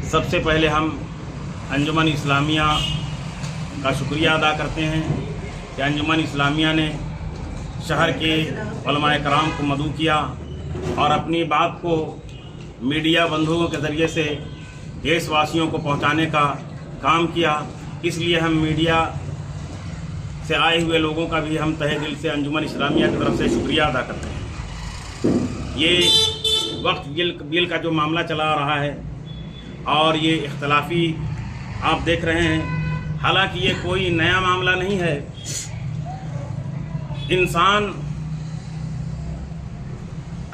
सबसे पहले हम अंजुमन इस्लामिया का शुक्रिया अदा करते हैं कि अंजुमन इस्लामिया ने शहर के उलमाए कराम को मदऊ किया और अपनी बात को मीडिया बंधुओं के ज़रिए से देशवासियों को पहुंचाने का काम किया। इसलिए हम मीडिया से आए हुए लोगों का भी हम तहे दिल से अंजुमन इस्लामिया की तरफ से शुक्रिया अदा करते हैं। ये वक्फ बिल का जो मामला चला रहा है और ये इख्तलाफी आप देख रहे हैं, हालांकि ये कोई नया मामला नहीं है। इंसान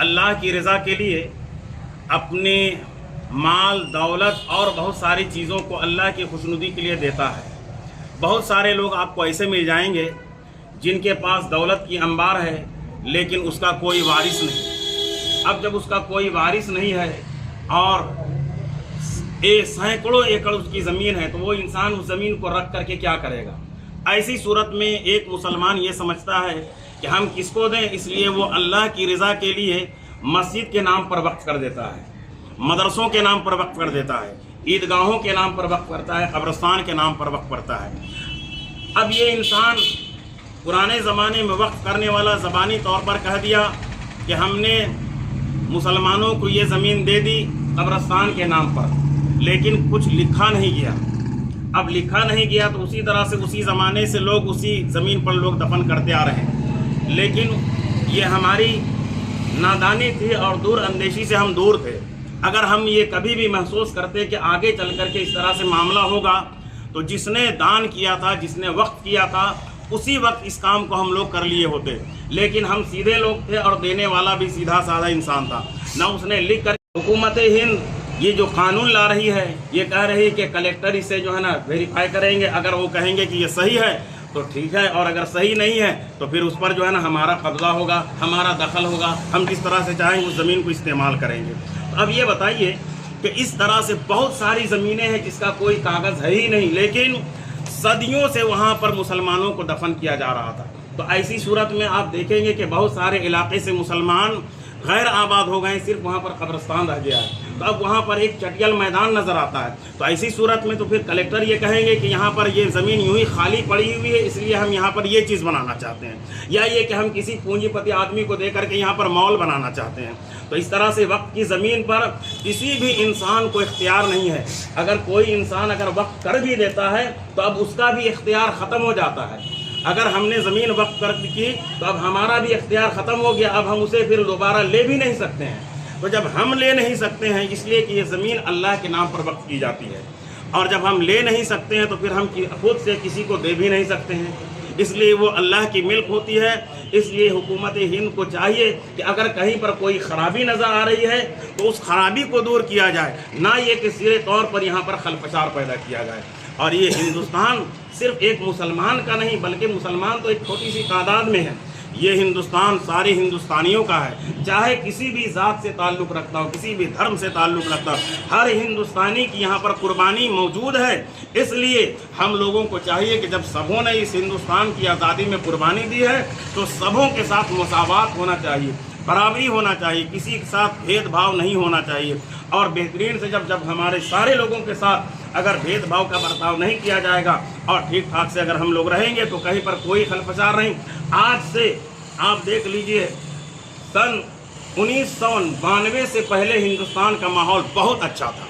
अल्लाह की रज़ा के लिए अपने माल दौलत और बहुत सारी चीज़ों को अल्लाह की खुशनुदी के लिए देता है। बहुत सारे लोग आपको ऐसे मिल जाएंगे जिनके पास दौलत की अंबार है लेकिन उसका कोई वारिस नहीं। अब जब उसका कोई वारिस नहीं है और सैकड़ों एकड़ उसकी ज़मीन है तो वो इंसान उस ज़मीन को रख करके क्या करेगा। ऐसी सूरत में एक मुसलमान ये समझता है कि हम किसको दें, इसलिए वो अल्लाह की रज़ा के लिए मस्जिद के नाम पर वक्फ कर देता है, मदरसों के नाम पर वक्फ कर देता है, ईदगाहों के नाम पर वक्फ करता है, कब्रिस्तान के नाम पर वक्फ करता है। अब ये इंसान पुराने ज़माने में वक्फ करने वाला ज़बानी तौर पर कह दिया कि हमने मुसलमानों को ये ज़मीन दे दी कब्रिस्तान के नाम पर, लेकिन कुछ लिखा नहीं गया। अब लिखा नहीं गया तो उसी तरह से उसी ज़माने से लोग उसी ज़मीन पर लोग दफन करते आ रहे हैं। लेकिन ये हमारी नादानी थी और दूर अंदेशी से हम दूर थे। अगर हम ये कभी भी महसूस करते कि आगे चल कर के इस तरह से मामला होगा तो जिसने दान किया था, जिसने वक्फ किया था, उसी वक्त इस काम को हम लोग कर लिए होते। लेकिन हम सीधे लोग थे और देने वाला भी सीधा साधा इंसान था। ना उसने लिख कर हुकूमत हिंद ये जो कानून ला रही है, ये कह रही है कि कलेक्टर इसे जो है ना वेरीफाई करेंगे, अगर वो कहेंगे कि ये सही है तो ठीक है, और अगर सही नहीं है तो फिर उस पर जो है ना हमारा कब्जा होगा, हमारा दखल होगा, हम जिस तरह से चाहेंगे उस ज़मीन को इस्तेमाल करेंगे। तो अब ये बताइए कि इस तरह से बहुत सारी ज़मीनें हैं जिसका कोई कागज़ है ही नहीं, लेकिन सदियों से वहाँ पर मुसलमानों को दफन किया जा रहा था। तो ऐसी सूरत में आप देखेंगे कि बहुत सारे इलाके से मुसलमान गैर आबाद हो गए, सिर्फ वहाँ पर कब्रिस्तान रह गया है। तो अब वहाँ पर एक चटियल मैदान नज़र आता है। तो ऐसी सूरत में तो फिर कलेक्टर ये कहेंगे कि यहाँ पर ये ज़मीन यूँ ही खाली पड़ी हुई है, इसलिए हम यहाँ पर ये चीज़ बनाना चाहते हैं, या ये कि हम किसी पूंजीपति आदमी को दे करके यहाँ पर मॉल बनाना चाहते हैं। तो इस तरह से वक्फ की ज़मीन पर किसी भी इंसान को इख्तियार नहीं है। अगर कोई इंसान अगर वक्फ कर भी देता है तो अब उसका भी इख्तियार ख़त्म हो जाता है। अगर हमने ज़मीन वक्फ कर की तो अब हमारा भी इख्तियार ख़त्म हो गया, अब हम उसे फिर दोबारा ले भी नहीं सकते हैं। तो जब हम ले नहीं सकते हैं, इसलिए कि ये ज़मीन अल्लाह के नाम पर वक्फ की जाती है, और जब हम ले नहीं सकते हैं तो फिर हम खुद से किसी को दे भी नहीं सकते हैं, इसलिए वो अल्लाह की मिल्क होती है। इसलिए हुकूमत हिंद को चाहिए कि अगर कहीं पर कोई ख़राबी नज़र आ रही है तो उस खराबी को दूर किया जाए, ना ये कि सीधे तौर पर यहाँ पर खलफशार पैदा किया जाए। और ये हिंदुस्तान सिर्फ एक मुसलमान का नहीं, बल्कि मुसलमान तो एक छोटी सी तादाद में है। ये हिंदुस्तान सारे हिंदुस्तानियों का है, चाहे किसी भी ज़ात से ताल्लुक़ रखता हो, किसी भी धर्म से ताल्लुक़ रखता हो, हर हिंदुस्तानी की यहाँ पर कुर्बानी मौजूद है। इसलिए हम लोगों को चाहिए कि जब सबों ने इस हिंदुस्तान की आज़ादी में कुर्बानी दी है तो सबों के साथ मुसावात होना चाहिए, बराबरी होना चाहिए, किसी के साथ भेदभाव नहीं होना चाहिए। और बेहतरीन से जब हमारे सारे लोगों के साथ अगर भेदभाव का बर्ताव नहीं किया जाएगा और ठीक ठाक से अगर हम लोग रहेंगे तो कहीं पर कोई खलफशार नहीं। आज से आप देख लीजिए, सन 1992 से पहले हिंदुस्तान का माहौल बहुत अच्छा था,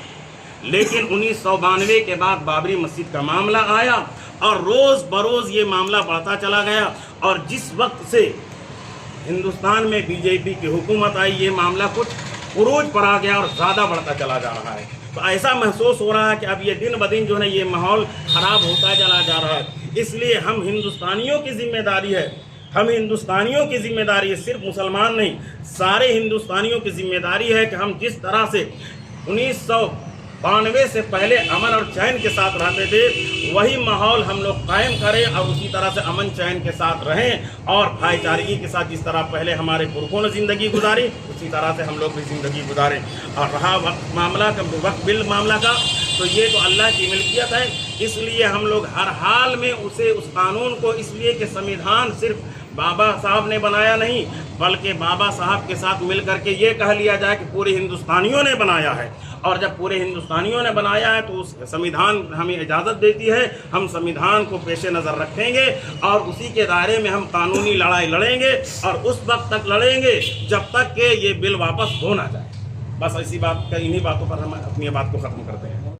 लेकिन 1992 के बाद बाबरी मस्जिद का मामला आया और रोज़ बरोज़ ये मामला बढ़ता चला गया। और जिस वक्त से हिंदुस्तान में बीजेपी की हुकूमत आई, ये मामला कुछ उरूज पर आ गया और ज़्यादा बढ़ता चला जा रहा है। तो ऐसा महसूस हो रहा है कि अब ये दिन ब दिन जो है ये माहौल ख़राब होता चला जा रहा है। इसलिए हम हिंदुस्तानियों की जिम्मेदारी है, हम हिंदुस्तानियों की जिम्मेदारी है, सिर्फ मुसलमान नहीं, सारे हिंदुस्तानियों की जिम्मेदारी है कि हम जिस तरह से 1992 से पहले अमन और चैन के साथ रहते थे, वही माहौल हम लोग कायम करें और उसी तरह से अमन चैन के साथ रहें और भाईचारगी के साथ जिस तरह पहले हमारे पुरखों ने ज़िंदगी गुजारी उसी तरह से हम लोग भी ज़िंदगी गुजारें। और रहा वक्त बिल मामला का, तो ये तो अल्लाह की मिल्कियत है, इसलिए हम लोग हर हाल में उस कानून को, इसलिए कि संविधान सिर्फ बाबा साहब ने बनाया नहीं, बल्कि बाबा साहब के साथ मिल करके ये कह लिया जाए कि पूरे हिंदुस्तानियों ने बनाया है। और जब पूरे हिंदुस्तानियों ने बनाया है तो उस संविधान हमें इजाज़त देती है, हम संविधान को पेश नज़र रखेंगे और उसी के दायरे में हम कानूनी लड़ाई लड़ेंगे और उस वक्त तक लड़ेंगे जब तक कि ये बिल वापस हो ना जाए। बस इसी बात का, इन्हीं बातों पर हम अपनी बात को ख़त्म करते हैं।